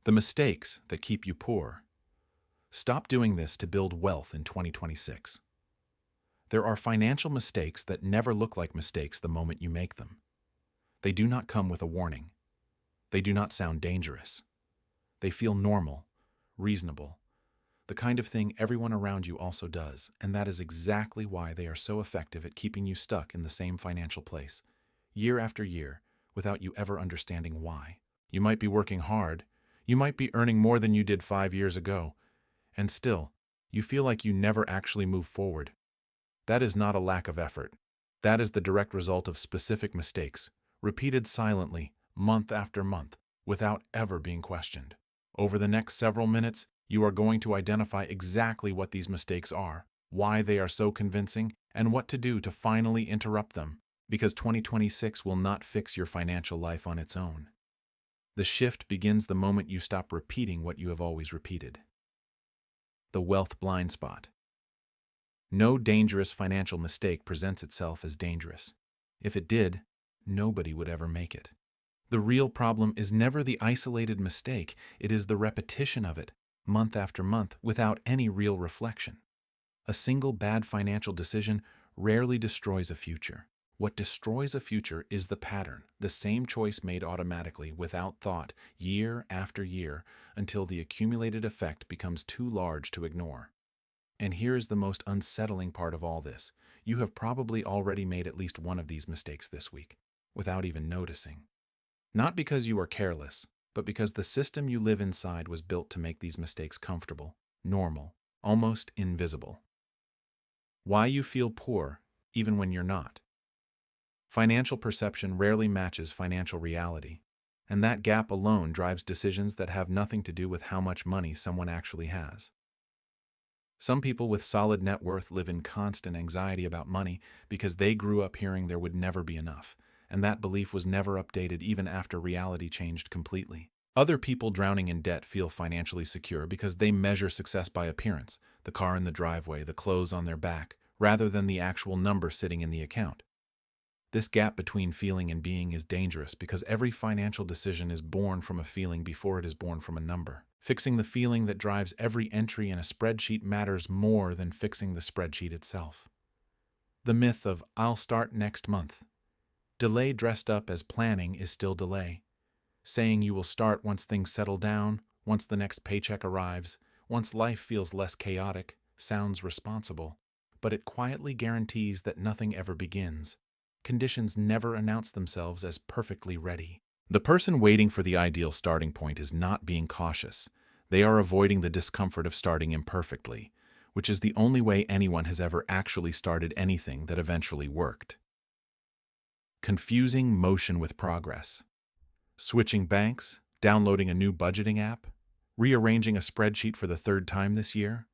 The mistakes that keep you poor. Stop doing this to build wealth in 2026. There are financial mistakes that never look like mistakes the moment you make them. They do not come with a warning. They do not sound dangerous. They feel normal, reasonable, the kind of thing everyone around you also does, and that is exactly why they are so effective at keeping you stuck in the same financial place, year after year, without you ever understanding why. You might be working hard, you might be earning more than you did 5 years ago, and still, you feel like you never actually move forward. That is not a lack of effort. That is the direct result of specific mistakes, repeated silently, month after month, without ever being questioned. Over the next several minutes, you are going to identify exactly what these mistakes are, why they are so convincing, and what to do to finally interrupt them, because 2026 will not fix your financial life on its own. The shift begins the moment you stop repeating what you have always repeated. The wealth blind spot. No dangerous financial mistake presents itself as dangerous. If it did, nobody would ever make it. The real problem is never the isolated mistake, it is the repetition of it, month after month, without any real reflection. A single bad financial decision rarely destroys a future. What destroys a future is the pattern, the same choice made automatically, without thought, year after year, until the accumulated effect becomes too large to ignore. And here is the most unsettling part of all this. You have probably already made at least one of these mistakes this week, without even noticing. Not because you are careless, but because the system you live inside was built to make these mistakes comfortable, normal, almost invisible. Why you feel poor, even when you're not. Financial perception rarely matches financial reality, and that gap alone drives decisions that have nothing to do with how much money someone actually has. Some people with solid net worth live in constant anxiety about money because they grew up hearing there would never be enough, and that belief was never updated even after reality changed completely. Other people drowning in debt feel financially secure because they measure success by appearance, the car in the driveway, the clothes on their back, rather than the actual number sitting in the account. This gap between feeling and being is dangerous because every financial decision is born from a feeling before it is born from a number. Fixing the feeling that drives every entry in a spreadsheet matters more than fixing the spreadsheet itself. The myth of "I'll start next month." Delay dressed up as planning is still delay. Saying you will start once things settle down, once the next paycheck arrives, once life feels less chaotic, sounds responsible, but it quietly guarantees that nothing ever begins. Conditions never announce themselves as perfectly ready. The person waiting for the ideal starting point is not being cautious. They are avoiding the discomfort of starting imperfectly, which is the only way anyone has ever actually started anything that eventually worked. Confusing motion with progress. Switching banks, downloading a new budgeting app, rearranging a spreadsheet for the third time this year.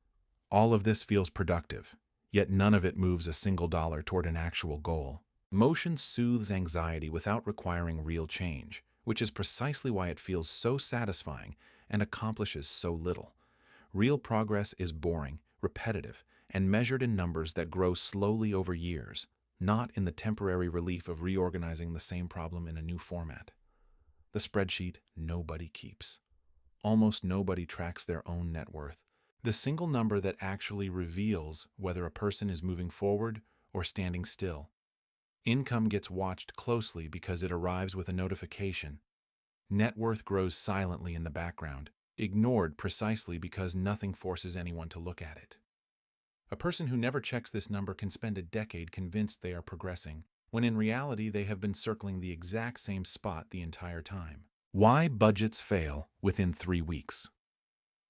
All of this feels productive, yet none of it moves a single dollar toward an actual goal. Motion soothes anxiety without requiring real change, which is precisely why it feels so satisfying and accomplishes so little. Real progress is boring, repetitive, and measured in numbers that grow slowly over years, not in the temporary relief of reorganizing the same problem in a new format. The spreadsheet nobody keeps. Almost nobody tracks their own net worth. The single number that actually reveals whether a person is moving forward or standing still. Income gets watched closely because it arrives with a notification. Net worth grows silently in the background, ignored precisely because nothing forces anyone to look at it. A person who never checks this number can spend a decade convinced they are progressing, when in reality they have been circling the exact same spot the entire time. Why budgets fail within 3 weeks.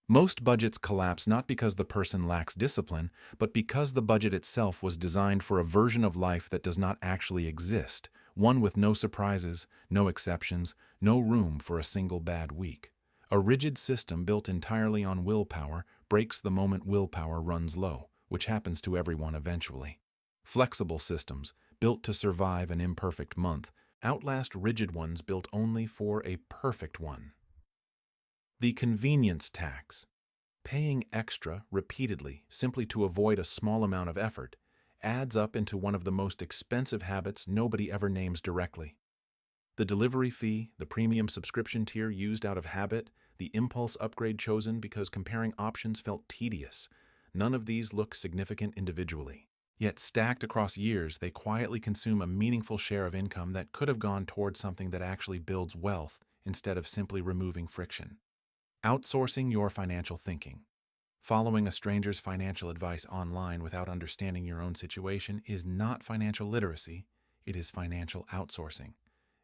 Most budgets collapse not because the person lacks discipline, but because the budget itself was designed for a version of life that does not actually exist, one with no surprises, no exceptions, no room for a single bad week. A rigid system built entirely on willpower breaks the moment willpower runs low, which happens to everyone eventually. Flexible systems, built to survive an imperfect month, outlast rigid ones built only for a perfect one. The convenience tax. Paying extra repeatedly simply to avoid a small amount of effort adds up into one of the most expensive habits nobody ever names directly. The delivery fee, the premium subscription tier used out of habit, the impulse upgrade chosen because comparing options felt tedious. None of these look significant individually. Yet stacked across years, they quietly consume a meaningful share of income that could have gone towards something that actually builds wealth instead of simply removing friction. Outsourcing your financial thinking. Following a stranger's financial advice online without understanding your own situation is not financial literacy, it is financial outsourcing.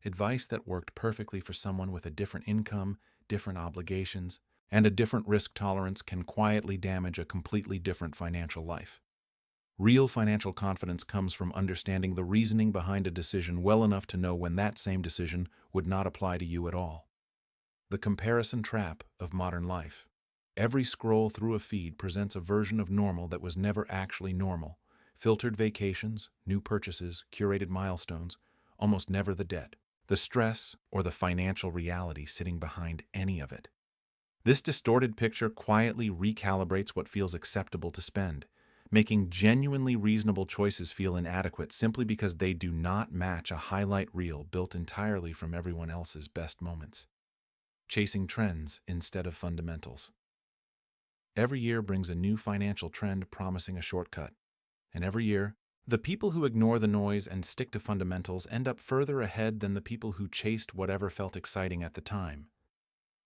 Advice that worked perfectly for someone with a different income, different obligations, and a different risk tolerance can quietly damage a completely different financial life. Real financial confidence comes from understanding the reasoning behind a decision well enough to know when that same decision would not apply to you at all. The comparison trap of modern life. Every scroll through a feed presents a version of normal that was never actually normal. Filtered vacations, new purchases, curated milestones, almost never the debt, the stress, or the financial reality sitting behind any of it. This distorted picture quietly recalibrates what feels acceptable to spend, making genuinely reasonable choices feel inadequate simply because they do not match a highlight reel built entirely from everyone else's best moments. Chasing trends instead of fundamentals. Every year brings a new financial trend promising a shortcut. And every year, the people who ignore the noise and stick to fundamentals end up further ahead than the people who chased whatever felt exciting at the time.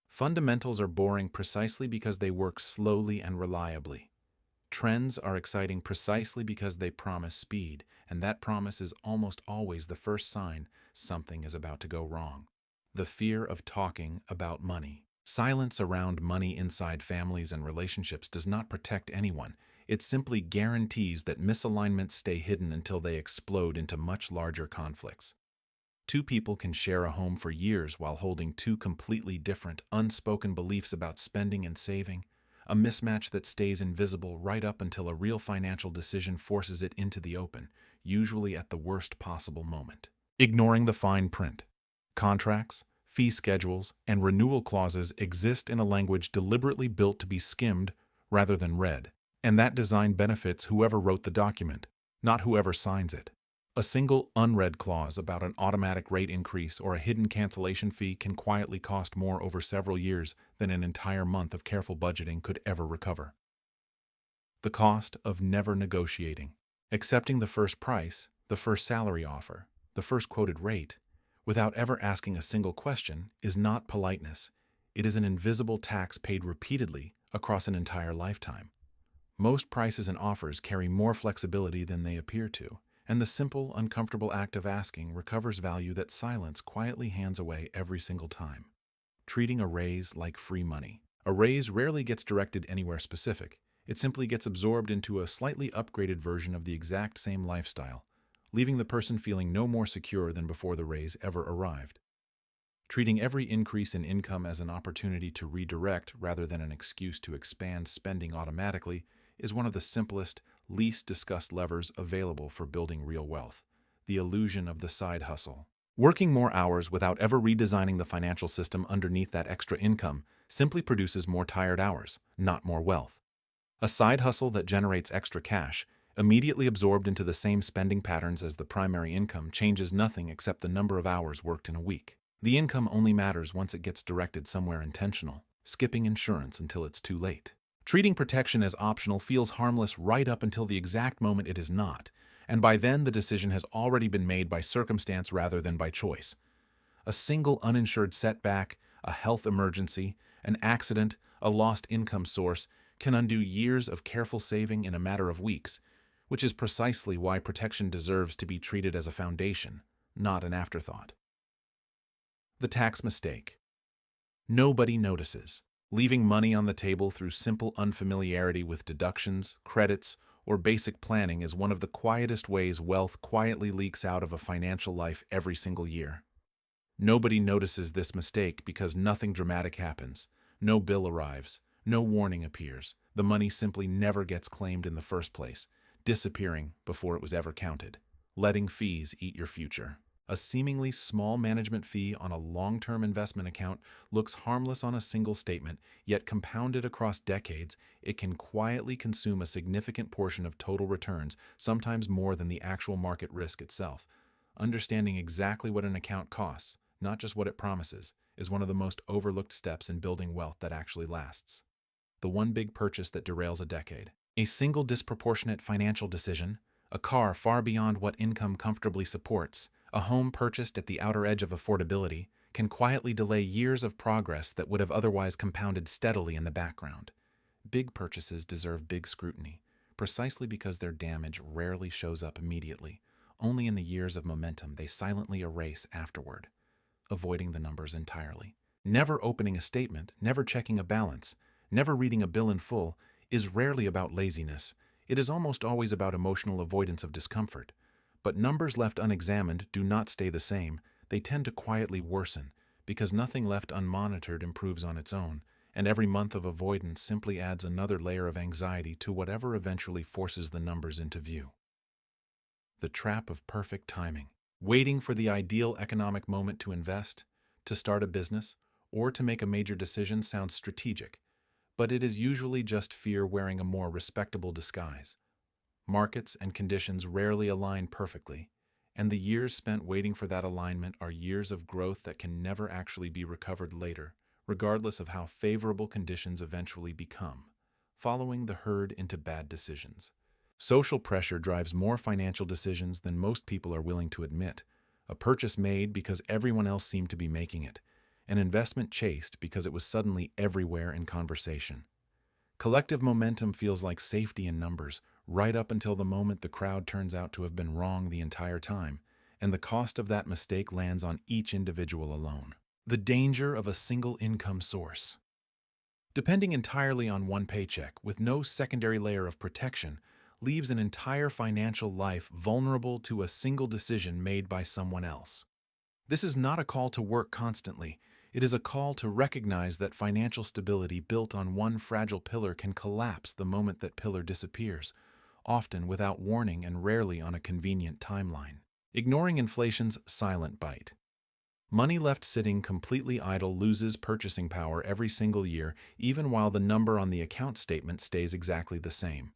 Fundamentals are boring precisely because they work slowly and reliably. Trends are exciting precisely because they promise speed, and that promise is almost always the first sign something is about to go wrong. The fear of talking about money. Silence around money inside families and relationships does not protect anyone. It simply guarantees that misalignments stay hidden until they explode into much larger conflicts. Two people can share a home for years while holding two completely different, unspoken beliefs about spending and saving, a mismatch that stays invisible right up until a real financial decision forces it into the open, usually at the worst possible moment. Ignoring the fine print. Contracts, fee schedules, and renewal clauses exist in a language deliberately built to be skimmed rather than read, and that design benefits whoever wrote the document, not whoever signs it. A single unread clause about an automatic rate increase or a hidden cancellation fee can quietly cost more over several years than an entire month of careful budgeting could ever recover. The cost of never negotiating. Accepting the first price, the first salary offer, the first quoted rate, without ever asking a single question, is not politeness. It is an invisible tax paid repeatedly across an entire lifetime. Most prices and offers carry more flexibility than they appear to, and the simple, uncomfortable act of asking recovers value that silence quietly hands away every single time. Treating a raise like free money. A raise rarely gets directed anywhere specific. It simply gets absorbed into a slightly upgraded version of the exact same lifestyle, leaving the person feeling no more secure than before the raise ever arrived. Treating every increase in income as an opportunity to redirect rather than an excuse to expand spending automatically is one of the simplest, least discussed levers available for building real wealth. The illusion of the side hustle. Working more hours without ever redesigning the financial system underneath that extra income simply produces more tired hours, not more wealth. A side hustle that generates extra cash, immediately absorbed into the same spending patterns as the primary income, changes nothing except the number of hours worked in a week. The income only matters once it gets directed somewhere intentional, skipping insurance until it's too late. Treating protection as optional feels harmless right up until the exact moment it is not, and by then the decision has already been made by circumstance rather than by choice. A single uninsured setback, a health emergency, an accident, a lost income source can undo years of careful saving in a matter of weeks, which is precisely why protection deserves to be treated as a foundation, not an afterthought. The tax mistake. Nobody notices. Leaving money on the table through simple unfamiliarity with deductions, credits, or basic planning is one of the quietest ways wealth quietly leaks out of a financial life every single year. Nobody notices this mistake because nothing dramatic happens. No bill arrives. No warning appears. The money simply never gets claimed in the first place, disappearing before it was ever counted. Letting fees eat your future. A seemingly small management fee on a long-term investment account looks harmless on a single statement, yet compounded across decades, it can quietly consume a significant portion of total returns, sometimes more than the actual market risk itself. Understanding exactly what an account costs, not just what it promises, is one of the most overlooked steps in building wealth that actually lasts. The one big purchase that derails a decade. A single disproportionate financial decision, a car far beyond what income comfortably supports, a home purchased at the outer edge of affordability, can quietly delay years of progress that would have otherwise compounded steadily in the background. Big purchases deserve big scrutiny, precisely because their damage rarely shows up immediately. Only in the years of momentum they silently erase afterward, avoiding the numbers entirely. Never opening a statement, never checking a balance, never reading a bill in full is rarely about laziness. It is almost always about emotional avoidance of discomfort. But numbers left unexamined do not stay the same. They tend to quietly worsen, because nothing left unmonitored improves on its own, and every month of avoidance simply adds another layer of anxiety to whatever eventually forces the numbers into view. The trap of perfect timing. Waiting for the ideal economic moment to invest, to start a business, or to make a major decision sounds strategic, but it is usually just fear wearing a more respectable disguise. Markets and conditions rarely align perfectly, and the years spent waiting for that alignment are years of growth that can never actually be recovered later, regardless of how favorable conditions eventually become, following the herd into bad decisions. Social pressure drives more financial decisions than most people are willing to admit. A purchase made because everyone else seemed to be making it. An investment chased because it was suddenly everywhere in conversation. Collective momentum feels like safety in numbers, right up until the moment the crowd turns out to have been wrong the entire time, and the cost of that mistake lands on each individual alone. The danger of a single income source. Depending entirely on one paycheck, with no secondary layer of protection, leaves an entire financial life vulnerable to a single decision made by someone else. This is not a call to work constantly. It is a call to recognize that financial stability built on one fragile pillar can collapse the moment that pillar disappears, often without warning and rarely on a convenient timeline. Ignoring inflation's silent bite. Money left sitting completely idle loses purchasing power every single year, even while the number on the account statement stays exactly the same.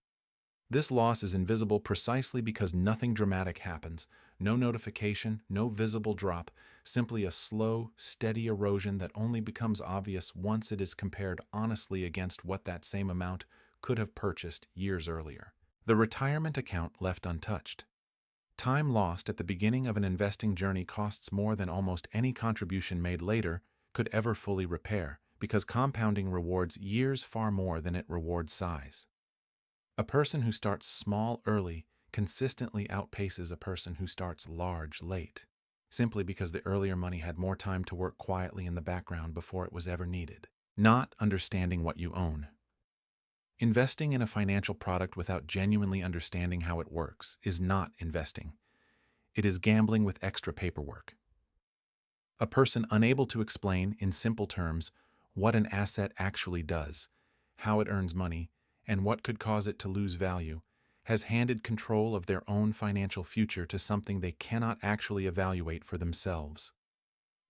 This loss is invisible precisely because nothing dramatic happens. No notification, no visible drop, simply a slow, steady erosion that only becomes obvious once it is compared honestly against what that same amount could have purchased years earlier. The retirement account left untouched. Time lost at the beginning of an investing journey costs more than almost any contribution made later could ever fully repair, because compounding rewards years far more than it rewards size. A person who starts small early consistently outpaces a person who starts large late, simply because the earlier money had more time to work quietly in the background before it was ever needed. Not understanding what you own. Investing in a financial product without genuinely understanding how it works is not investing. It is gambling with extra paperwork. A person unable to explain, in simple terms, what an asset actually does, how it earns money, and what could cause it to lose value, has handed control of their own financial future to something they cannot actually evaluate for themselves.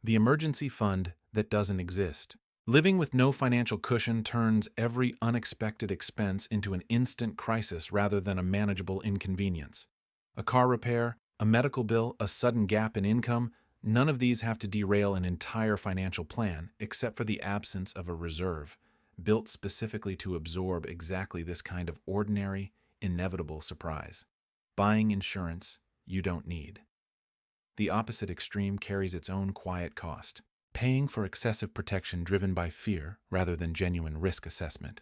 The emergency fund that doesn't exist. Living with no financial cushion turns every unexpected expense into an instant crisis rather than a manageable inconvenience. A car repair, a medical bill, a sudden gap in income, none of these have to derail an entire financial plan except for the absence of a reserve, built specifically to absorb exactly this kind of ordinary, inevitable surprise. Buying insurance you don't need. The opposite extreme carries its own quiet cost, paying for excessive protection driven by fear rather than genuine risk assessment.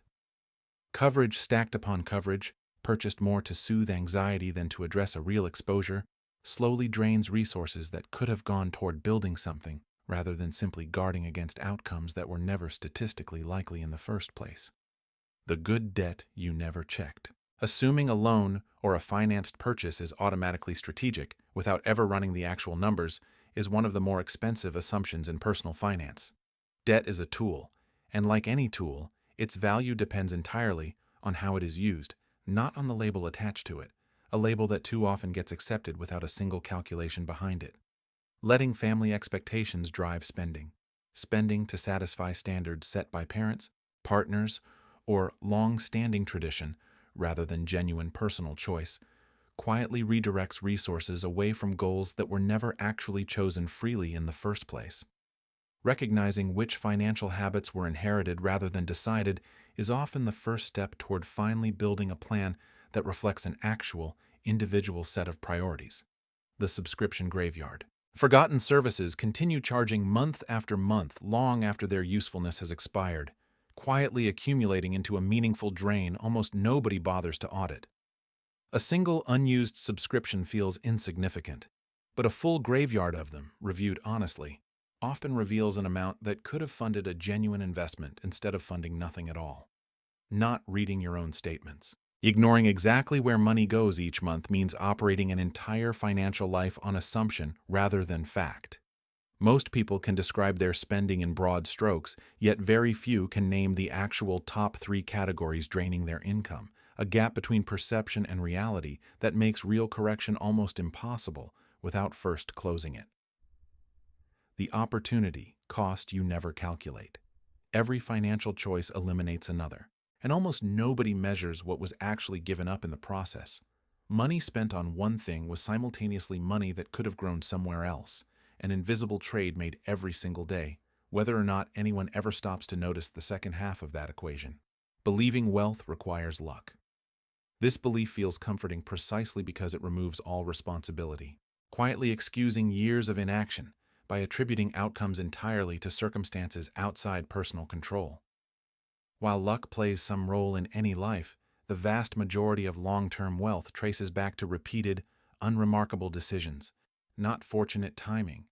Coverage stacked upon coverage, purchased more to soothe anxiety than to address a real exposure, slowly drains resources that could have gone toward building something, rather than simply guarding against outcomes that were never statistically likely in the first place. The good debt you never checked. Assuming a loan or a financed purchase is automatically strategic without ever running the actual numbers is one of the more expensive assumptions in personal finance. Debt is a tool, and like any tool, its value depends entirely on how it is used, not on the label attached to it, a label that too often gets accepted without a single calculation behind it. Letting family expectations drive spending. Spending to satisfy standards set by parents, partners, or long-standing tradition, rather than genuine personal choice, quietly redirects resources away from goals that were never actually chosen freely in the first place. Recognizing which financial habits were inherited rather than decided is often the first step toward finally building a plan that reflects an actual, individual set of priorities. The subscription graveyard. Forgotten services continue charging month after month long after their usefulness has expired, quietly accumulating into a meaningful drain almost nobody bothers to audit. A single unused subscription feels insignificant, but a full graveyard of them, reviewed honestly, often reveals an amount that could have funded a genuine investment instead of funding nothing at all. Not reading your own statements. Ignoring exactly where money goes each month means operating an entire financial life on assumption rather than fact. Most people can describe their spending in broad strokes, yet very few can name the actual top 3 categories draining their income, a gap between perception and reality that makes real correction almost impossible without first closing it. The opportunity cost you never calculate. Every financial choice eliminates another, and almost nobody measures what was actually given up in the process. Money spent on one thing was simultaneously money that could have grown somewhere else, an invisible trade made every single day, whether or not anyone ever stops to notice the second half of that equation. Believing wealth requires luck. This belief feels comforting precisely because it removes all responsibility, quietly excusing years of inaction by attributing outcomes entirely to circumstances outside personal control. While luck plays some role in any life, the vast majority of long-term wealth traces back to repeated, unremarkable decisions, not fortunate timing.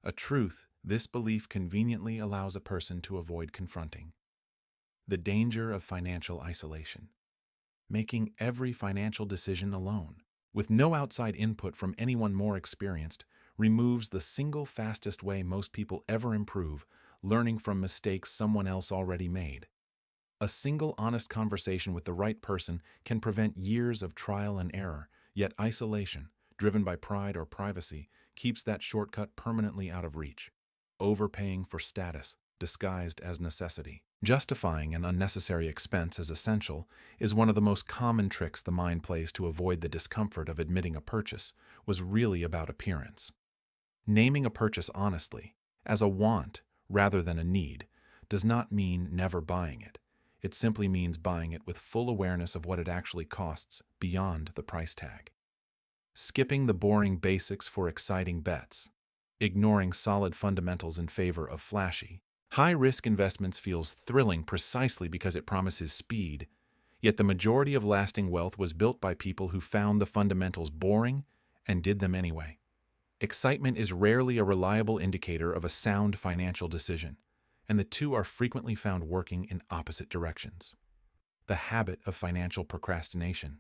A truth this belief conveniently allows a person to avoid confronting. The danger of financial isolation. Making every financial decision alone, with no outside input from anyone more experienced, removes the single fastest way most people ever improve, learning from mistakes someone else already made. A single honest conversation with the right person can prevent years of trial and error, yet isolation, driven by pride or privacy, keeps that shortcut permanently out of reach. Overpaying for status, disguised as necessity. Justifying an unnecessary expense as essential is one of the most common tricks the mind plays to avoid the discomfort of admitting a purchase was really about appearance. Naming a purchase honestly, as a want rather than a need, does not mean never buying it. It simply means buying it with full awareness of what it actually costs beyond the price tag. Skipping the boring basics for exciting bets. Ignoring solid fundamentals in favor of flashy, high-risk investments feels thrilling precisely because it promises speed, yet the majority of lasting wealth was built by people who found the fundamentals boring and did them anyway. Excitement is rarely a reliable indicator of a sound financial decision, and the two are frequently found working in opposite directions. The habit of financial procrastination.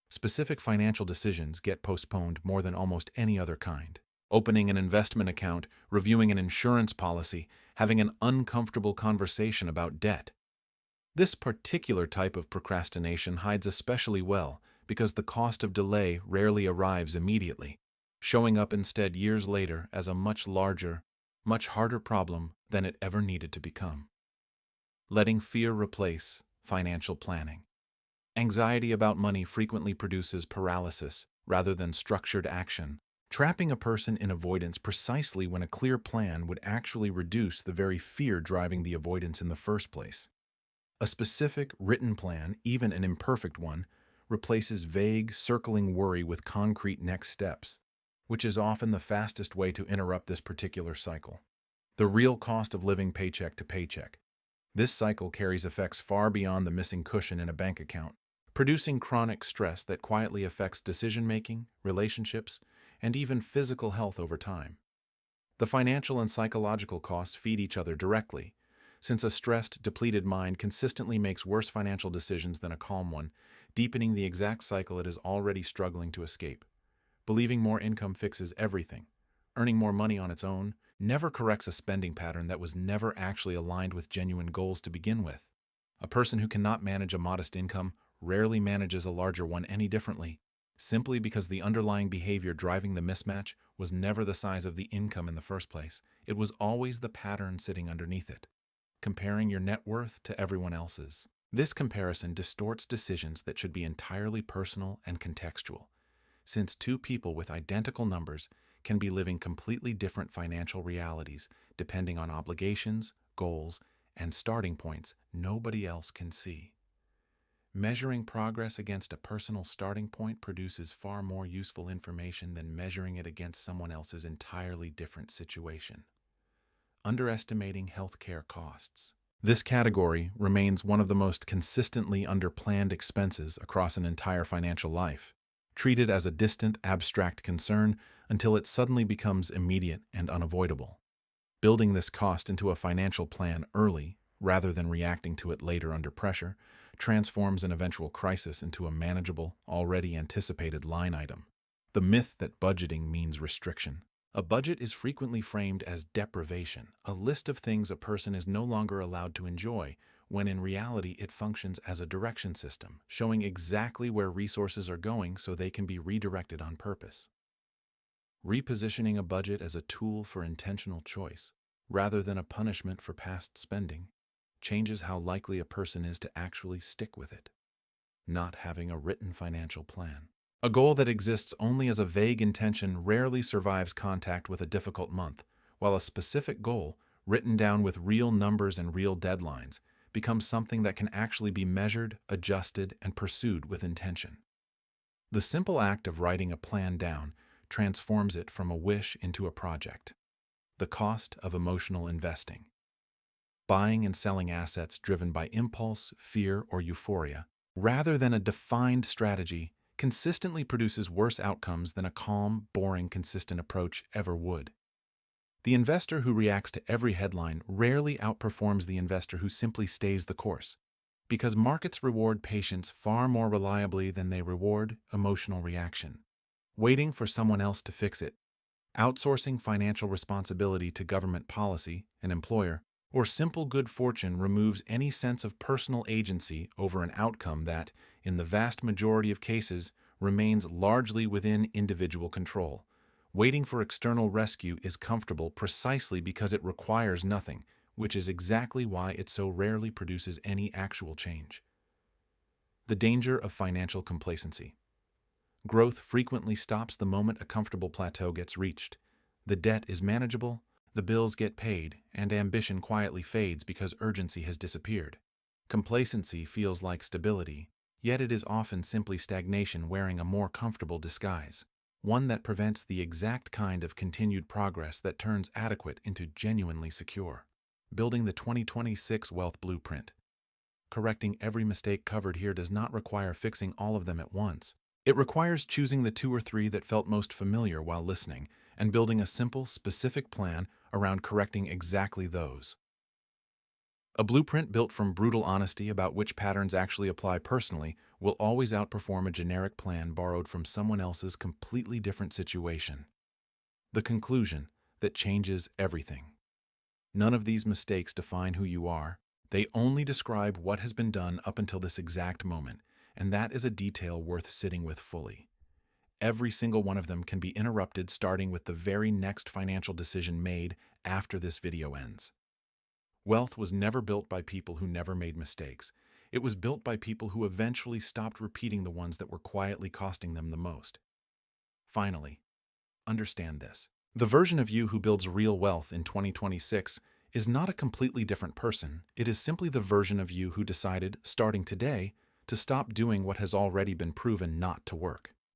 Specific financial decisions get postponed more than almost any other kind. Opening an investment account, reviewing an insurance policy, having an uncomfortable conversation about debt. This particular type of procrastination hides especially well because the cost of delay rarely arrives immediately, showing up instead years later as a much larger, much harder problem than it ever needed to become. Letting fear replace financial planning. Anxiety about money frequently produces paralysis rather than structured action, trapping a person in avoidance precisely when a clear plan would actually reduce the very fear driving the avoidance in the first place. A specific, written plan, even an imperfect one, replaces vague, circling worry with concrete next steps, which is often the fastest way to interrupt this particular cycle. The real cost of living paycheck to paycheck. This cycle carries effects far beyond the missing cushion in a bank account, producing chronic stress that quietly affects decision-making, relationships, and even physical health over time. The financial and psychological costs feed each other directly, since a stressed, depleted mind consistently makes worse financial decisions than a calm one, deepening the exact cycle it is already struggling to escape. Believing more income fixes everything, earning more money on its own, never corrects a spending pattern that was never actually aligned with genuine goals to begin with. A person who cannot manage a modest income rarely manages a larger one any differently, simply because the underlying behavior driving the mismatch was never the size of the income in the first place. It was always the pattern sitting underneath it, comparing your net worth to everyone else's. This comparison distorts decisions that should be entirely personal and contextual, since two people with identical numbers can be living completely different financial realities depending on obligations, goals, and starting points nobody else can see. Measuring progress against a personal starting point produces far more useful information than measuring it against someone else's entirely different situation. Underestimating healthcare costs. This category remains one of the most consistently underplanned expenses across an entire financial life, treated as a distant, abstract concern until it suddenly becomes immediate and unavoidable. Building this cost into a financial plan early, rather than reacting to it later under pressure, transforms an eventual crisis into a manageable, already anticipated line item. The myth that budgeting means restriction. A budget is frequently framed as deprivation, a list of things a person is no longer allowed to enjoy, when in reality it functions as a direction system, showing exactly where resources are going so they can be redirected on purpose. Repositioning a budget as a tool for intentional choice, rather than a punishment for past spending, changes how likely a person is to actually stick with it. Not having a written financial plan. A goal that exists only as a vague intention rarely survives contact with a difficult month, while a specific goal, written down with real numbers and real deadlines, becomes something that can actually be measured, adjusted, and pursued with intention. The simple act of writing a plan down transforms it from a wish into a project. The cost of emotional investing. Buying and selling assets driven by impulse, fear, or euphoria, rather than a defined strategy, consistently produces worse outcomes than a calm, boring, consistent approach ever would. The investor who reacts to every headline rarely outperforms the investor who simply stays the course, because markets reward patience far more reliably than they reward emotional reaction. Waiting for someone else to fix it, outsourcing financial responsibility to government policy, an employer, or simple good fortune removes any sense of personal agency over an outcome that, in the vast majority of cases, remains largely within individual control. Waiting for external rescue is comfortable precisely because it requires nothing, which is exactly why it so rarely produces any actual change. The danger of financial complacency. Growth frequently stops the moment a comfortable plateau gets reached. The debt is manageable, the bills get paid, and ambition quietly fades because urgency has disappeared. Complacency feels like stability, yet it is often simply stagnation wearing a more comfortable disguise, one that prevents the exact kind of continued progress that turns adequate into genuinely secure. Building the 2026 Wealth Blueprint. Correcting every mistake covered here does not require fixing all of them at once. It requires choosing the 2 or 3 that felt most familiar while listening and building a simple, specific plan around correcting exactly those. A blueprint built from brutal honesty about which patterns actually apply personally will always outperform a generic plan borrowed from someone else's completely different situation. The conclusion that changes everything. None of these mistakes define who you are. They only describe what has been done up until this exact moment, and that is a detail worth sitting with fully. Every single one of them can be interrupted starting with the very next financial decision made after this video ends. Wealth was never built by people who never made mistakes. It was built by people who eventually stopped repeating the ones that were quietly costing them the most. Finally, understand this. The version of you who builds real wealth in 2026 is not a completely different person. It is simply the version of you who decided, starting today, to stop doing what has already been proven not to work.